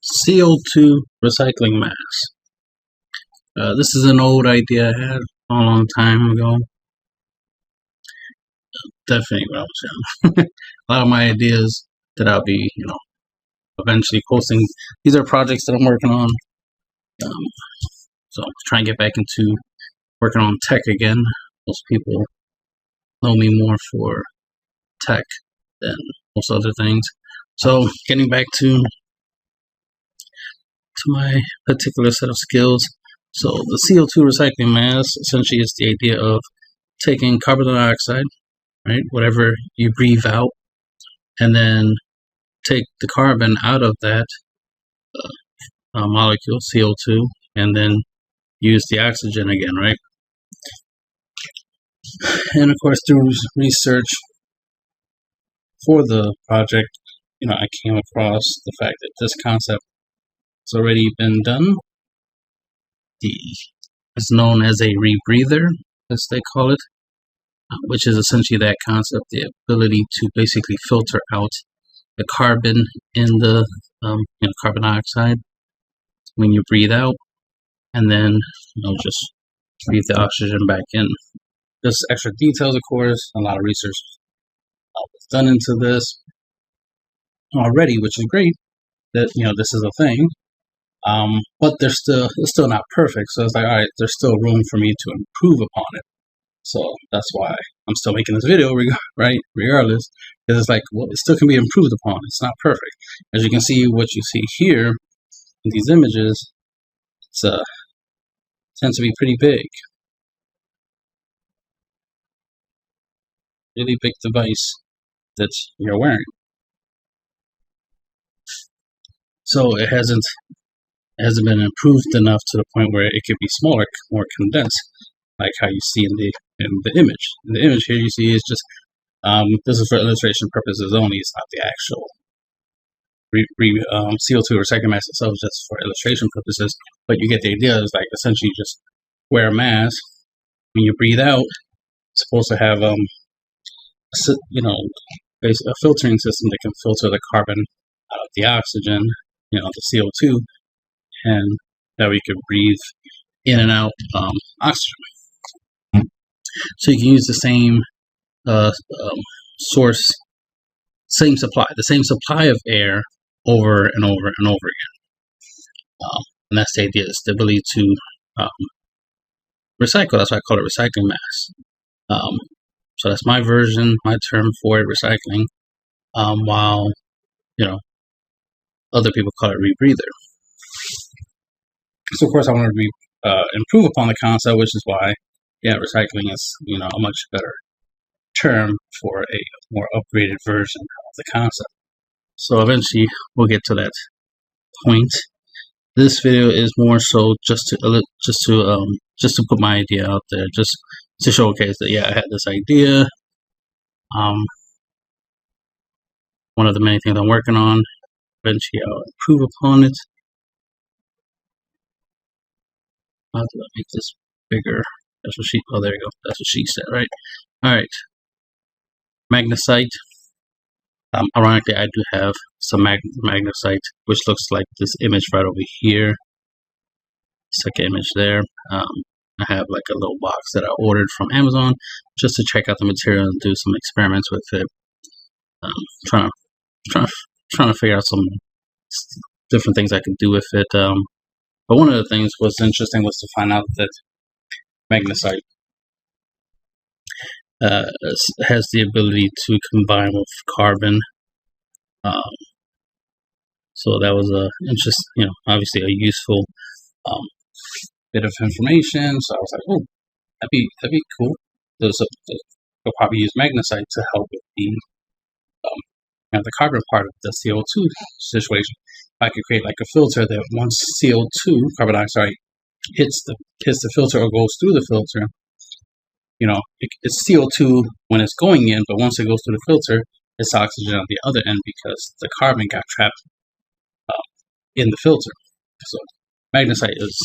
CO2 recycling mass. This is an old idea I had a long time ago. Definitely when I was young. A lot of my ideas that I'll be, eventually posting. These are projects that I'm working on. So try and get back into working on tech again. Most people know me more for tech than most other things. So getting back to my particular set of skills. So the CO2 recycling mass essentially is the idea of taking carbon dioxide, right, whatever you breathe out, and then take the carbon out of that molecule, CO2, and then use the oxygen again, right? And of course, through research for the project, I came across the fact that this concept has already been done. It's known as a rebreather, as they call it, which is essentially that concept, the ability to basically filter out the carbon in the carbon dioxide when you breathe out, and then just breathe the oxygen back in. There's extra details, of course. A lot of research was done into this already, which is great that this is a thing. But it's still not perfect. So it's like, all right, there's still room for me to improve upon it. So that's why I'm still making this video, right? Regardless, because it's like, well, it still can be improved upon. It's not perfect. As you can see, what you see here in these images, it's tends to be pretty big. Really big device that you're wearing. So it hasn't been improved enough to the point where it could be smaller, more condensed, like how you see in the image. In the image here, you see is just this is for illustration purposes only. It's not the actual CO2 recycling mask itself, just for illustration purposes. But you get the idea. It's like essentially you just wear a mask. When you breathe out, it's supposed to have a filtering system that can filter the carbon out of the oxygen, the CO2, and that we could breathe in and out oxygen. So you can use the same source, same supply of air over and over and over again. And that's the idea, is the ability to recycle. That's why I call it recycling mass. So that's my version, my term for it, recycling, while, other people call it rebreather. So of course I want to improve upon the concept, which is why, recycling is, a much better term for a more upgraded version of the concept. So eventually we'll get to that point. This video is more so just to put my idea out there, just to showcase that I had this idea. One of the many things I'm working on. Eventually I'll improve upon it. How do I make this bigger? That's what she. Oh, there you go. That's what she said, right? All right. Magnesite. Ironically, I do have some magnesite, which looks like this image right over here. Second image there. I have like a little box that I ordered from Amazon just to check out the material and do some experiments with it. Trying to figure out some different things I could do with it. But one of the things was interesting was to find out that magnesite has the ability to combine with carbon. So that was obviously a useful bit of information. So I was like, oh, that'd be cool. They'll probably use magnesite to help with the carbon part of the CO2 situation. I could create like a filter that once CO2, carbon dioxide, hits the filter or goes through the filter, it's CO2 when it's going in, but once it goes through the filter, it's oxygen on the other end because the carbon got trapped in the filter. So magnesite is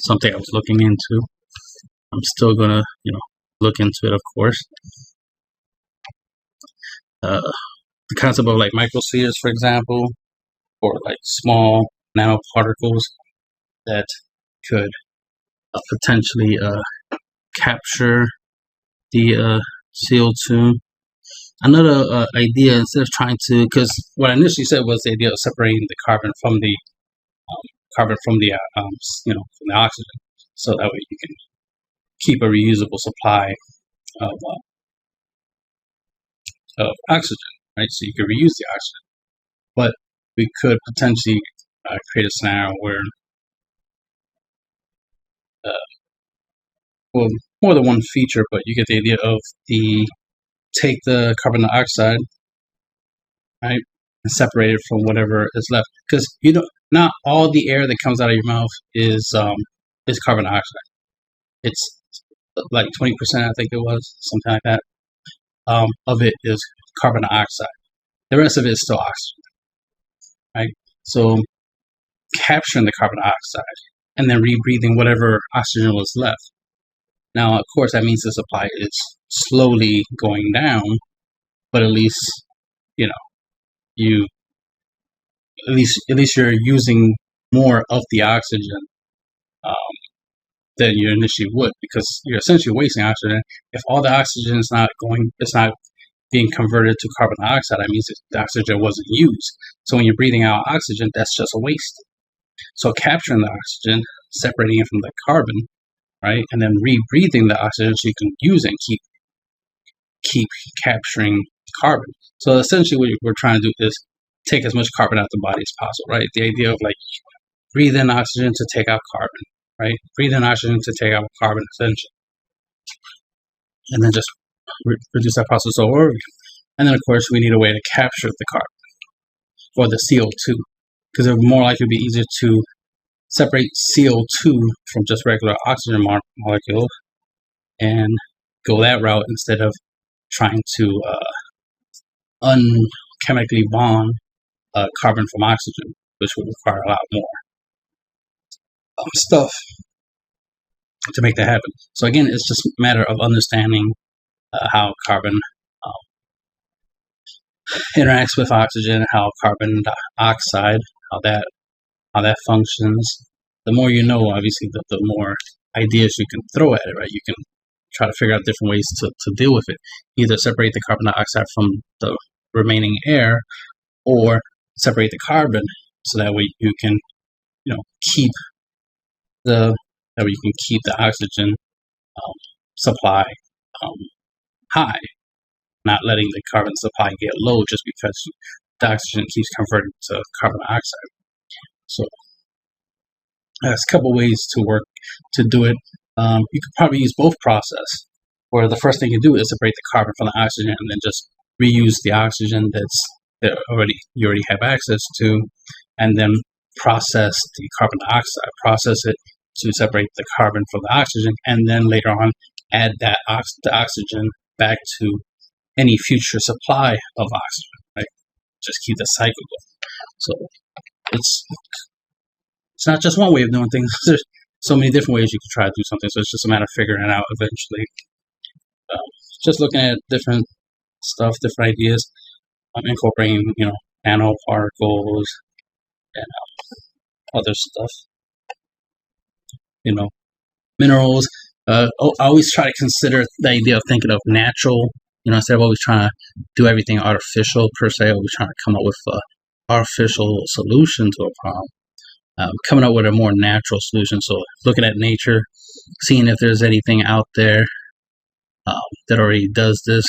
something I was looking into. I'm still gonna, look into it, of course. The concept of like microspheres, for example, or like small nanoparticles that could potentially capture the CO2. Another idea, instead of trying to, because what I initially said was the idea of separating the carbon from the from the oxygen, so that way you can keep a reusable supply of oxygen, right? So you can reuse the oxygen, but we could potentially create a scenario where, well, more than one feature, but you get the idea of take the carbon dioxide, right, and separate it from whatever is left, because not all the air that comes out of your mouth is carbon dioxide. It's like 20%, I think it was, something like that, of it is carbon dioxide. The rest of it is still oxygen, right? So capturing the carbon dioxide and then rebreathing whatever oxygen was left. Now, of course, that means the supply is slowly going down, but at least, you at least you're using more of the oxygen than you initially would, because you're essentially wasting oxygen. If all the oxygen is not being converted to carbon dioxide, that means the oxygen wasn't used. So when you're breathing out oxygen, that's just a waste. So capturing the oxygen, separating it from the carbon, right, and then rebreathing the oxygen so you can use it and keep capturing carbon. So essentially what we're trying to do is take as much carbon out of the body as possible, right? The idea of like breathe in oxygen to take out carbon, right? Breathe in oxygen to take out carbon, essentially. And then just reduce that process over again. And then, of course, we need a way to capture the carbon or the CO2, because it would more likely be easier to separate CO2 from just regular oxygen molecules and go that route instead of trying to unchemically bond carbon from oxygen, which would require a lot more stuff to make that happen. So again, it's just a matter of understanding how carbon interacts with oxygen, how carbon dioxide, how that functions. The more you know, obviously, the more ideas you can throw at it, right? You can try to figure out different ways to deal with it. Either separate the carbon dioxide from the remaining air, or separate the carbon so that way you can, keep the oxygen supply high, not letting the carbon supply get low just because the oxygen keeps converting to carbon dioxide. So there's a couple ways to do it. You could probably use both process, where the first thing you do is separate the carbon from the oxygen and then just reuse the oxygen that you already have access to, and then process the carbon dioxide, process it to separate the carbon from the oxygen, and then later on add the oxygen back to any future supply of oxygen, right? Just keep the cycle going. So it's not just one way of doing things. There's so many different ways you could try to do something. So it's just a matter of figuring it out eventually. Just looking at different stuff, different ideas, incorporating, nanoparticles and other stuff. Minerals. I always try to consider the idea of thinking of natural. Instead of always trying to do everything artificial per se, always trying to come up with an artificial solution to a problem. Coming up with a more natural solution. So looking at nature, seeing if there's anything out there that already does this,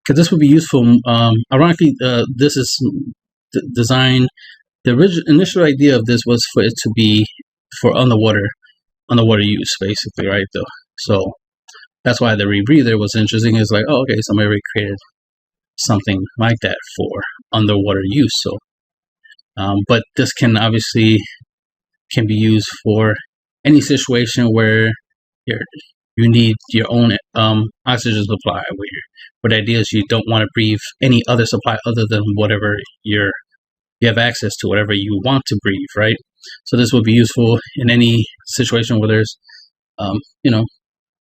because this would be useful. Ironically, this is designed. The initial idea of this was for it to be for underwater use, basically, right? So that's why the rebreather was interesting. It's like, oh, okay, somebody already created something like that for underwater use. So, but this can obviously be used for any situation where you need your own oxygen supply, where the idea is you don't want to breathe any other supply other than whatever you have access to, whatever you want to breathe, right? So this would be useful in any situation where there's,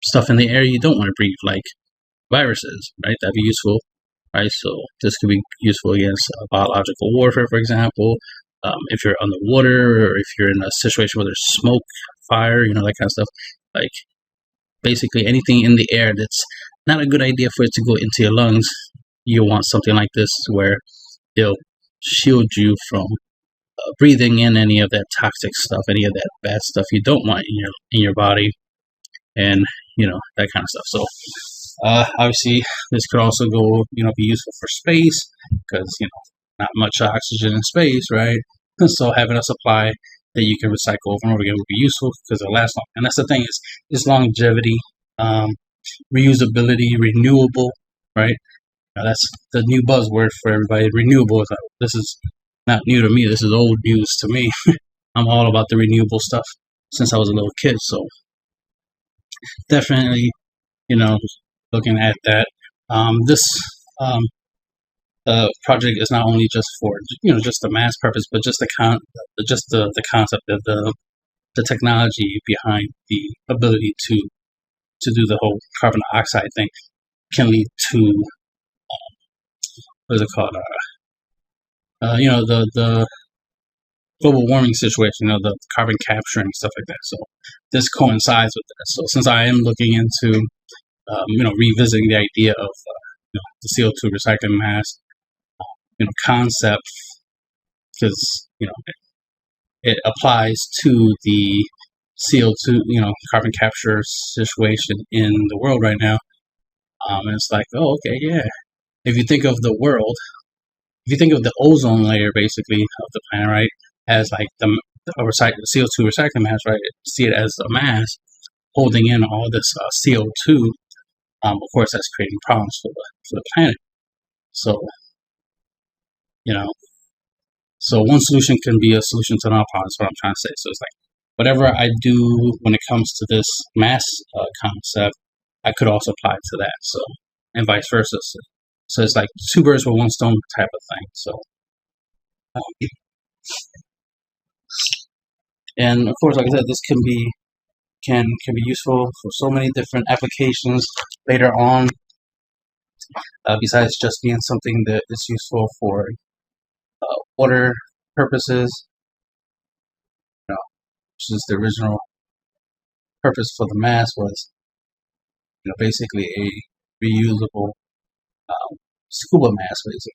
stuff in the air you don't want to breathe, like viruses, right? That'd be useful, right? So this could be useful against biological warfare, for example, if you're underwater or if you're in a situation where there's smoke, fire, that kind of stuff. Like basically anything in the air that's not a good idea for it to go into your lungs. You'll want something like this where it'll shield you from breathing in any of that toxic stuff, any of that bad stuff you don't want in your body, and that kind of stuff. So obviously this could also go be useful for space, because not much oxygen in space, right? So having a supply that you can recycle over and over again would be useful, because it'll last long. And that's the thing, is longevity, reusability, renewable, right? Now that's the new buzzword for everybody. Renewable. This is not new to me. This is old news to me. I'm all about the renewable stuff since I was a little kid. So definitely, looking at that. This project is not only just for just the mass purpose, but just the concept of the technology behind the ability to do the whole carbon dioxide thing can lead to what is it called? The global warming situation, the carbon capture and stuff like that. So this coincides with that. So since I am looking into revisiting the idea of the CO2 recycling mass concept, because it applies to the CO2 carbon capture situation in the world right now, and it's like, oh, okay, yeah. If you think of the world, if you think of the ozone layer basically of the planet, right, as like the CO2 recycling mass, right, see it as a mass holding in all this CO2. Of course, that's creating problems for the planet. So so one solution can be a solution to all problems. What I'm trying to say. So it's like whatever I do when it comes to this mass concept, I could also apply to that. So, and vice versa. So it's like two birds with one stone type of thing. So, and of course, like I said, this can be useful for so many different applications later on. Besides just being something that is useful for water purposes, which is the original purpose for the mask, was basically a reusable scuba mask, basically,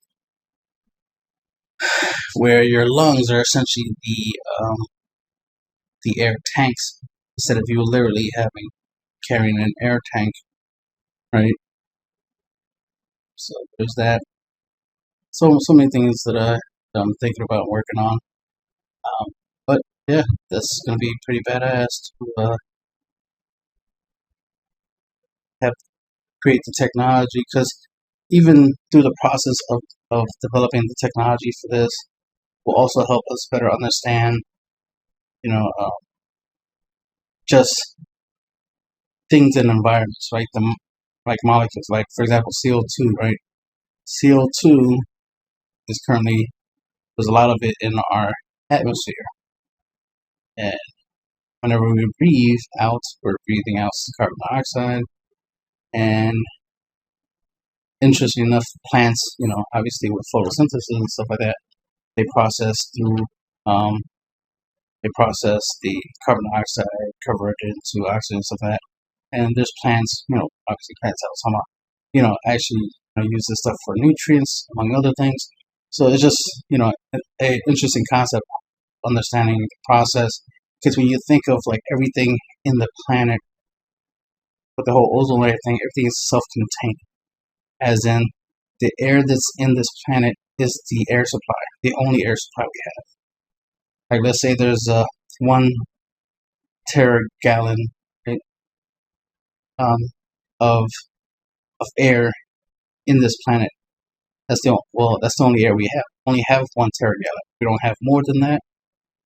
where your lungs are essentially the air tanks, instead of you literally carrying an air tank, right? So there's that. So many things that I'm thinking about working on. But yeah, that's gonna be pretty badass to have create the technology, because even through the process of developing the technology for this will also help us better understand, just things in environments, right? Like molecules, like for example CO2, right? CO2 is currently, there's a lot of it in our atmosphere, and whenever we breathe out, we're breathing out carbon dioxide. And interesting enough, plants, obviously with photosynthesis and stuff like that, they process the carbon dioxide, convert it into oxygen and stuff like that. And there's plants, obviously plants that was talking about, actually use this stuff for nutrients, among other things. So it's just, an interesting concept, understanding the process. Because when you think of like everything in the planet, with the whole ozone layer thing, everything is self-contained. As in, the air that's in this planet is the air supply, the only air supply we have. Like, let's say there's 1 teragallon, right, of air in this planet. That's the only air we have. We only have 1 teragallon. We don't have more than that.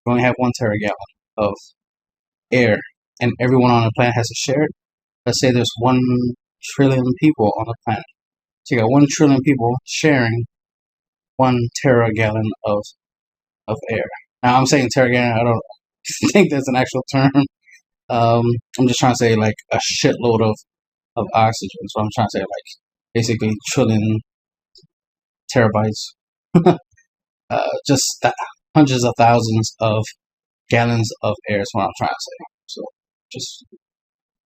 We only have 1 teragallon of air, and everyone on the planet has to share it. Let's say there's 1 trillion people on the planet. So you got 1 trillion people sharing 1 teragallon of air. Now I'm saying teragallon, I don't think that's an actual term. I'm just trying to say like a shitload of oxygen. So I'm trying to say like basically trillion terabytes. Just that hundreds of thousands of gallons of air is what I'm trying to say. So just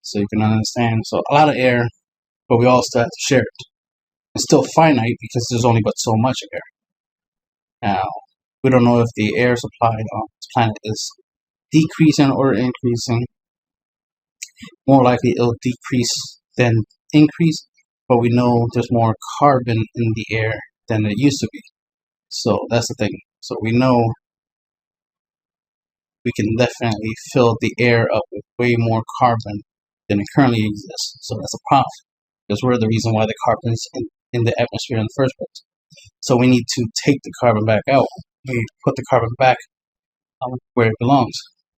so you can understand. So a lot of air, but we all still have to share it. It's still finite because there's only but so much air. Now, we don't know if the air supply on this planet is decreasing or increasing. More likely it'll decrease than increase, but we know there's more carbon in the air than it used to be. So that's the thing. So we know we can definitely fill the air up with way more carbon than it currently exists. So that's a problem, because we're the reason why the carbon's in the atmosphere in the first place. So we need to take the carbon back out. We put the carbon back where it belongs.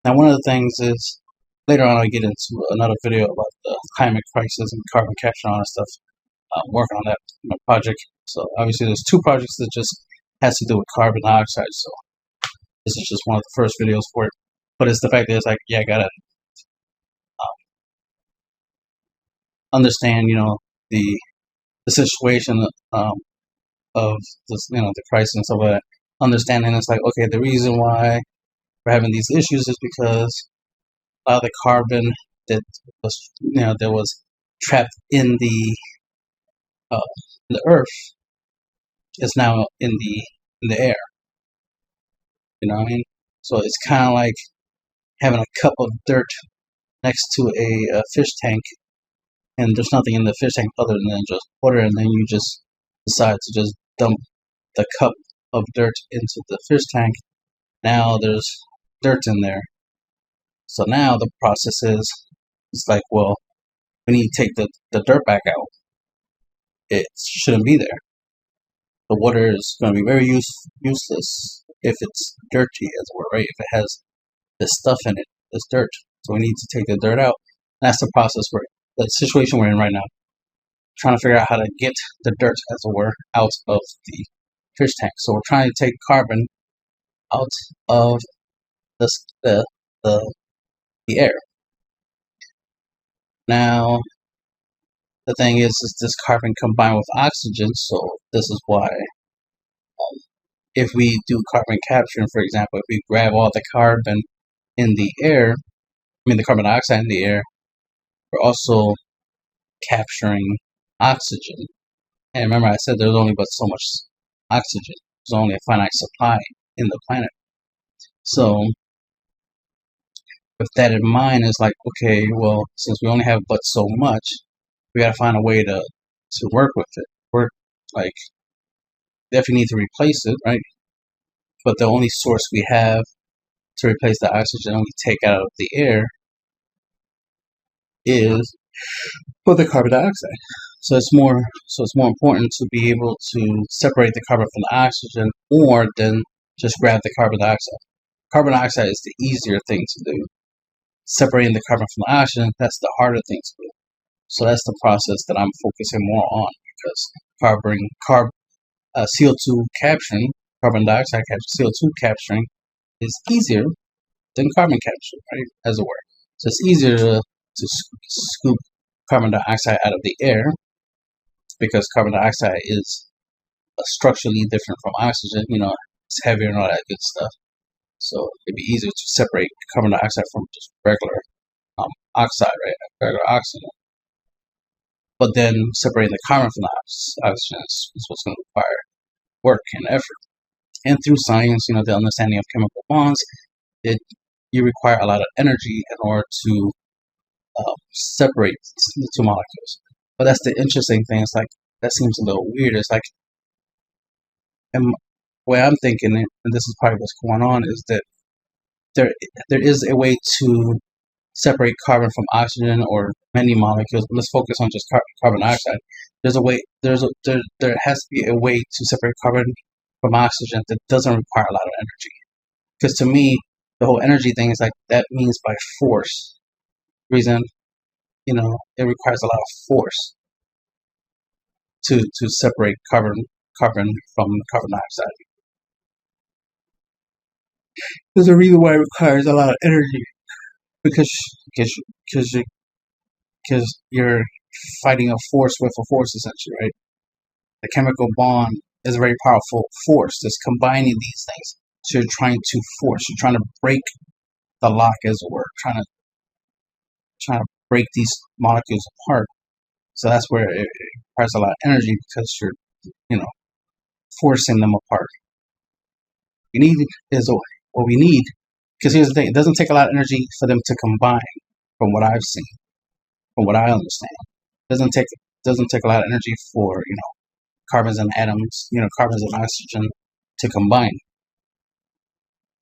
Now, one of the things is, later on I'll get into another video about the climate crisis and carbon capture and all that stuff. I'm working on that project. So obviously there's two projects that just has to do with carbon dioxide. So this is just one of the first videos for it. But it's the fact that it's like, yeah, I gotta understand, the situation of this, the crisis and stuff like that. Understanding it's like, okay, the reason why we're having these issues is because a lot of the carbon that was trapped in the earth is now in the air. You know what I mean? So it's kind of like having a cup of dirt next to a fish tank, and there's nothing in the fish tank other than just water, and then you just decide to just dump the cup of dirt into the fish tank. Now there's dirt in there. So now the process is, it's like, well, we need to take the dirt back out. It shouldn't be there. The water is going to be very useless if it's dirty, as it were, right? If it has this stuff in it, this dirt. So we need to take the dirt out. And that's the process the situation we're in right now. Trying to figure out how to get the dirt, as it were, out of the fish tank. So we're trying to take carbon out of the air. Now, the thing is this carbon combined with oxygen. So this is why if we do carbon capture, for example, if we grab all the carbon in the air, the carbon dioxide in the air, we're also capturing oxygen. And remember, I said there's only but so much oxygen. There's only a finite supply in the planet. So with that in mind, it's like, okay, well, since we only have but so much, we gotta find a way to work with it. Definitely need to replace it, right? But the only source we have to replace the oxygen we take out of the air is for the carbon dioxide. So it's more important to be able to separate the carbon from the oxygen more than just grab the carbon dioxide. Carbon dioxide is the easier thing to do. Separating the carbon from the oxygen, that's the harder thing to do. So that's the process that I'm focusing more on, because CO2 capturing, carbon dioxide capture, CO2 capturing is easier than carbon capture, right? As it were. So it's easier to scoop carbon dioxide out of the air, because carbon dioxide is structurally different from oxygen. It's heavier and all that good stuff. So it'd be easier to separate carbon dioxide from just regular oxide, right? Regular oxygen. But then separating the carbon from the oxygen is what's going to require work and effort. And through science, the understanding of chemical bonds, you require a lot of energy in order to separate the two molecules. But that's the interesting thing. It's like, that seems a little weird. It's like, and the way I'm thinking, and this is probably what's going on, is that there is a way to separate carbon from oxygen or many molecules. But let's focus on just carbon dioxide. There's a way. There has to be a way to separate carbon from oxygen that doesn't require a lot of energy. Because to me, the whole energy thing is like, that means by force. Reason, it requires a lot of force to separate carbon from carbon dioxide. There's a reason why it requires a lot of energy, because you're fighting a force with a force, essentially, right? The chemical bond is a very powerful force that's combining these things. So you're trying to force, you're trying to break the lock, as it were, trying to break these molecules apart. So that's where it requires a lot of energy, because you're, you know, forcing them apart. You need is what we need, because here's the thing: it doesn't take a lot of energy for them to combine. From what I've seen, from what I understand, it doesn't take a lot of energy for, you know, carbons and atoms, you know, carbons and oxygen to combine.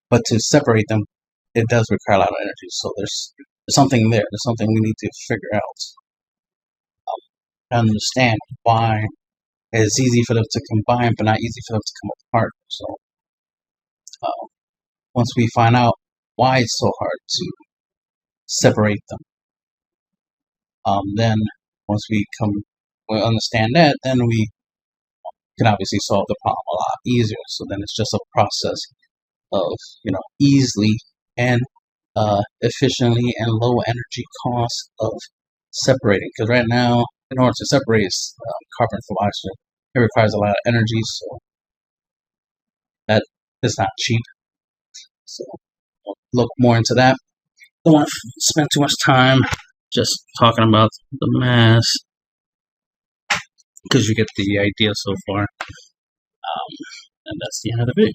But to separate them, it does require a lot of energy. So there's something there. There's something we need to figure out. Understand why it's easy for them to combine, but not easy for them to come apart. So once we find out why it's so hard to separate them, then once we understand that, then we can obviously solve the problem a lot easier. So then it's just a process of, you know, easily and efficiently and low energy cost of separating. Because right now, in order to separate carbon from oxygen, it requires a lot of energy, so that is not cheap. So I'll look more into that. Don't want to spend too much time just talking about the mass, because you get the idea so far. And that's the end of the video.